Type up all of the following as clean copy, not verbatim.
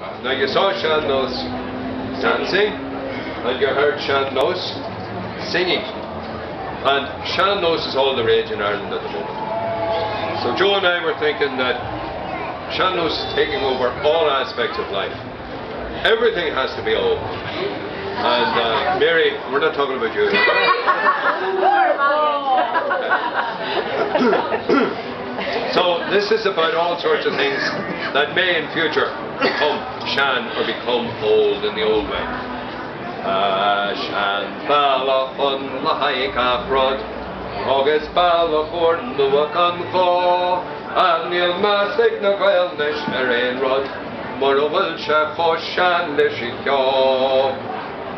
Now you saw sean-nós dancing, and you heard sean-nós singing. And sean-nós is all the rage in Ireland at the moment. So Joe and I were thinking that sean-nós is taking over all aspects of life. Everything has to be old. And Mary, we're not talking about you. So this is about all sorts of things that may in future become sean or become old in the old way. Sean balla chun le haig afrod, agus balla chun luach an cho, and níl masig na gael nes ein rod, mar a bhfuil se cho sean leis I cho.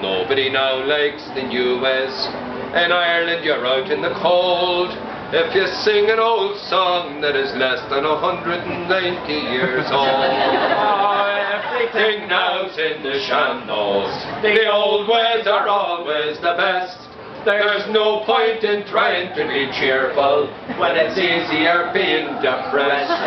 Nobody now likes the US. In Ireland you're out in the cold. If you sing an old song that is less than 190 years old. Everything now's in the sean-nós. The old ways are always the best. There's no point in trying to be cheerful when it's easier being depressed.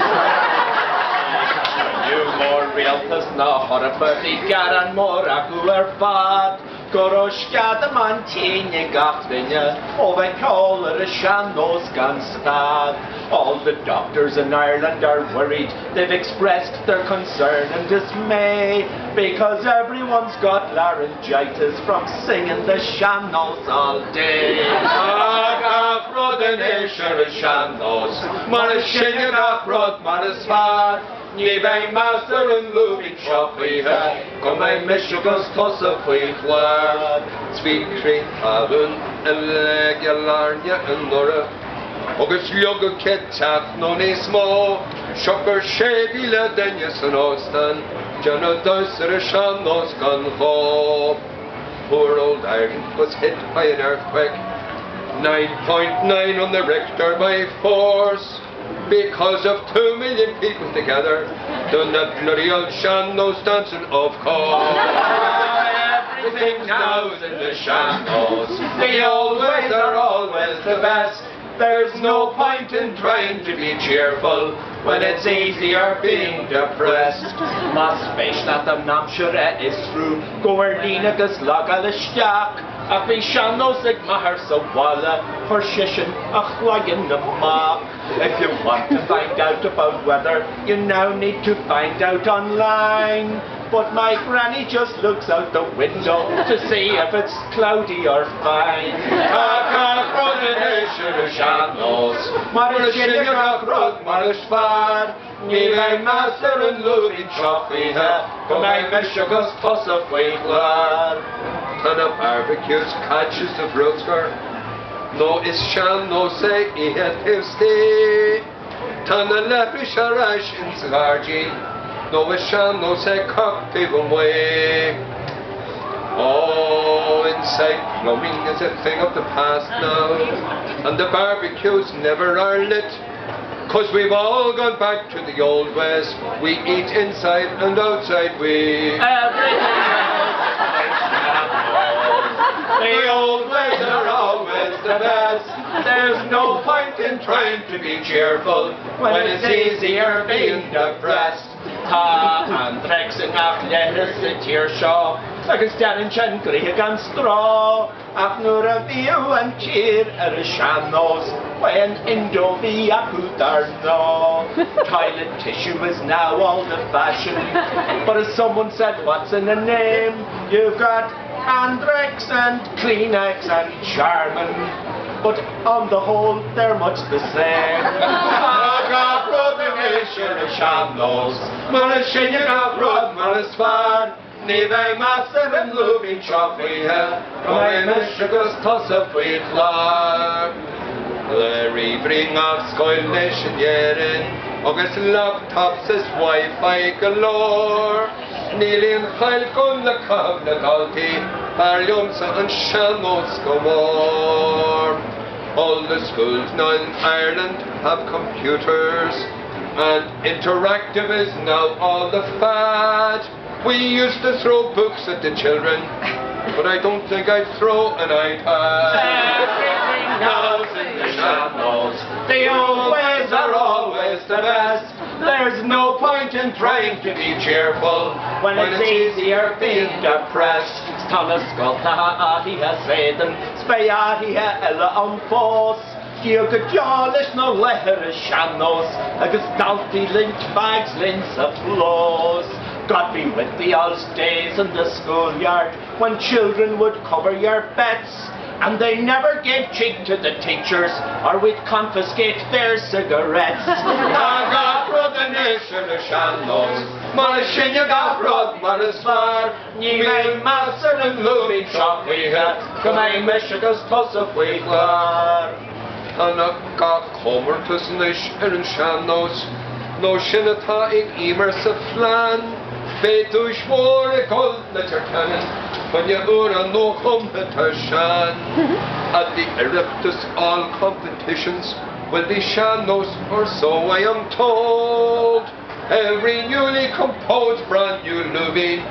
You more realtas na horribly garan more aguer fad. Goroshka the Montaigne Gachvinya, over caller a sean-nós gan stad. All the doctors in Ireland are worried, they've expressed their concern and dismay, because everyone's got laryngitis from singing the sean-nós all day. Afrod in Ayrshire is sean-nós, mar is singing afrod, mar is fad. Ní bheith master an Lúibín seo faoithe, go mbeidh misreagus tosa faoi chláir. Svícrí talún a leige lárne an nora, agus leoga ceteach nó níos mó, seochar sé bhíle daine san óstan, deanna dos ar a sean-nós gan cho. Poor old Ireland was hit by an earthquake, 9.9 on the Richter by force. Because of 2 million people together, done the bloody old sean-nós dancing, of course. Everything now's in the sean-nós. The old ways are always the best. There's no point in trying to be cheerful when it's easier being depressed. Mas feis na am nam sure is true, goerdien agus laga le stiach. A bhí sean-nós ag mahar sa walla, for shishin a chwaigin na map. If you want to find out about weather, you now need to find out online. But my granny just looks out the window to see if it's cloudy or fine. Afrod in Ayrshire is sean-nós, mar is singing afrod, mar is fad. Ní bheith master an Lúibín seo faoithe, go mbeidh misreagus tosa faoi chláir. Tan a barbecues catches of Rutger, no is sean-nós é ihe tivstí. Tan a lepish arash in Sgargy, no is sean-nós é cocktail way. Oh, inside plumbing is a thing of the past now, and the barbecues never are lit, 'cause we've all gone back to the old ways. We eat inside and outside we. The old ways are always the best. There's no point in trying to be cheerful when it's easier being depressed. Ha, and Drex in ach lehes the tear shaw, agus darin chen grih gan straw, ach nur a view and cheer a sean-nós, when Indo vi a pudar no. Toilet tissue is now all the fashion, but as someone said, what's in a name? You've got Andrex and Kleenex and Charmin, but on the whole they're much the same. Afrod in Ayrshire is sean-nós, mar is singing afrod, mar is fad. Ní bheith master an Lúibín seo faoithe, go mbeidh misreagus tosa faoi chláir. Le ríomhring of scoil leis an dhéireann, agus laptops is Wi-Fi galore. Níl an chail gon le cab na galtaí, ar liomsa an sean-nós go mór. All the schools now in Ireland have computers, and interactive is now all the fad. We used to throw books at the children, but I don't think I'd throw an iPad. Everything now's in the sean-nós. The old ways are always the best. There's no point in trying to be cheerful when it's easier being depressed. Thomas Sculta he has said and Spaya he ella on force. Here good jollish no leher sean-nós agus dalty lint bags lints of flows. God be with thee all days in the schoolyard when children would cover your bets. And they never gave cheek to the teachers, or we'd confiscate their cigarettes. Gach the nation of sean-nós, Mánais Gach Mánais far, Ní mé master and Lúibín chochwithe, Go mé mishagus tosaf wiglar. Anna Gach comertus nish sean-nós, No shinnata imer sa flan, Betu shmore gold na tertanen, when you ura no competition. At the Eriptus all competitions will be sean-nós, or so I am told. Every newly composed brand new Lúibín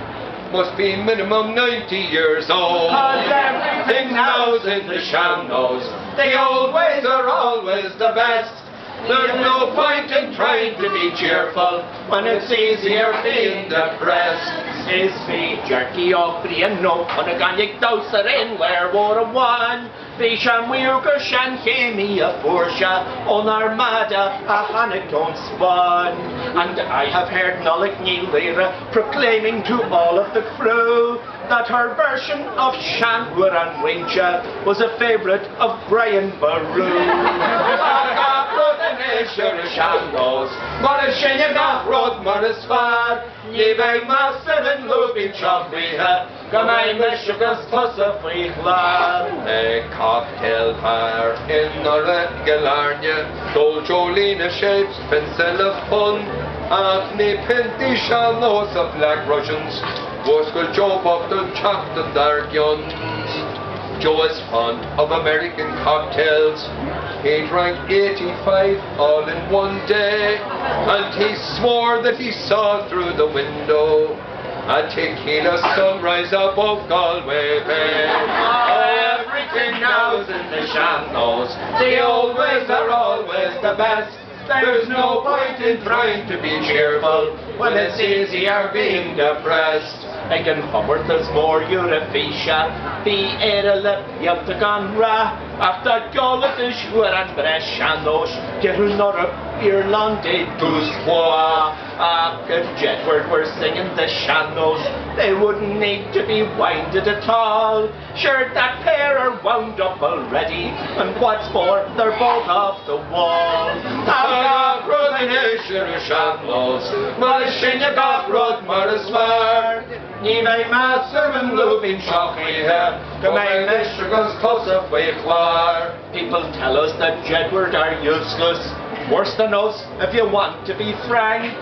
must be minimum 90 years old. Everything now's in the sean-nós, the old ways are always the best. There's no point in trying to be cheerful when it's easier being depressed. Is me jerky offri and no Conaganic dowser in where war one. Bisham Wilker Shan Chemi a Porsche on Armada a Hanekton Swan. And I have heard Nolik Neil Lera proclaiming to all of the crew that her version of Shanwar and Wincha was a favourite of Brian Baru. sean-nós, Mánais Gach Mánais far, Ní mé master and Lúibín chochwithe, Go mé mishagus tosaf wiglar. A cocktail bar in the Galarnia, Doljolina shapes pencil of fun, Afni pinti sean-nós of Black Russians, Woskul Joe of the chopped and dark young. Joe is fond of American cocktails. He drank 85 all in one day, and he swore that he saw through the window a tequila sunrise above Galway Bay. Oh, everything now's in the sean-nós, the old ways are always the best. There's no point in trying to be cheerful when it's easier being depressed. Egan Hobart is more Eurofisha, the Erelip Yeltagan Ra, after Golish were and Brescianos, Gerunora, Irlande, Douze-Trois. If Jedward were singing the sean-nós, they wouldn't need to be winded at all. Sure, that pair are wound up already, and what's more, they're both off the wall. Gach the nation of sean-nós, Mánais Gach Mánais far, Ní mé master and Lúibín chochwithe, Go mé mishagus tosaf wiglar. People tell us that Jedward are useless, worse than us, if you want to be frank.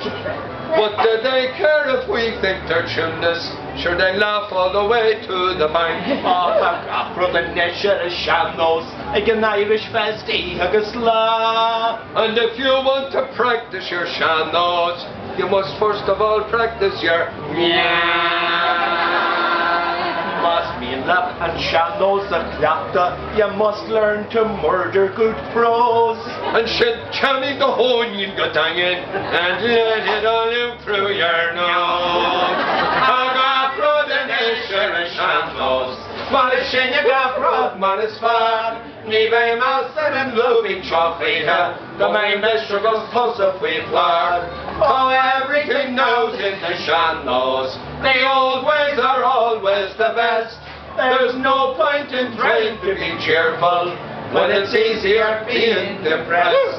What do they care if we think they're tuneless? Sure, they laugh all the way to the bank. Gach the nation of sean-nós, an Irish Fest agus la. And if you want to practice your sean-nós, you must first of all practice your Must be in lap and sean-nós a clapta, you must learn to murder good prose. And should chummy the hone you go dangin' and let it all in through your nose. Gach the nation of sean-nós, Mánais Gach Mánais far, Ní mé master and Lúibín chochwithe, Go mé mishagus tosaf wiglar. Oh, everything now's in the sean-nós, the old ways are always the best. There's no point in trying to be cheerful when it's easier being depressed.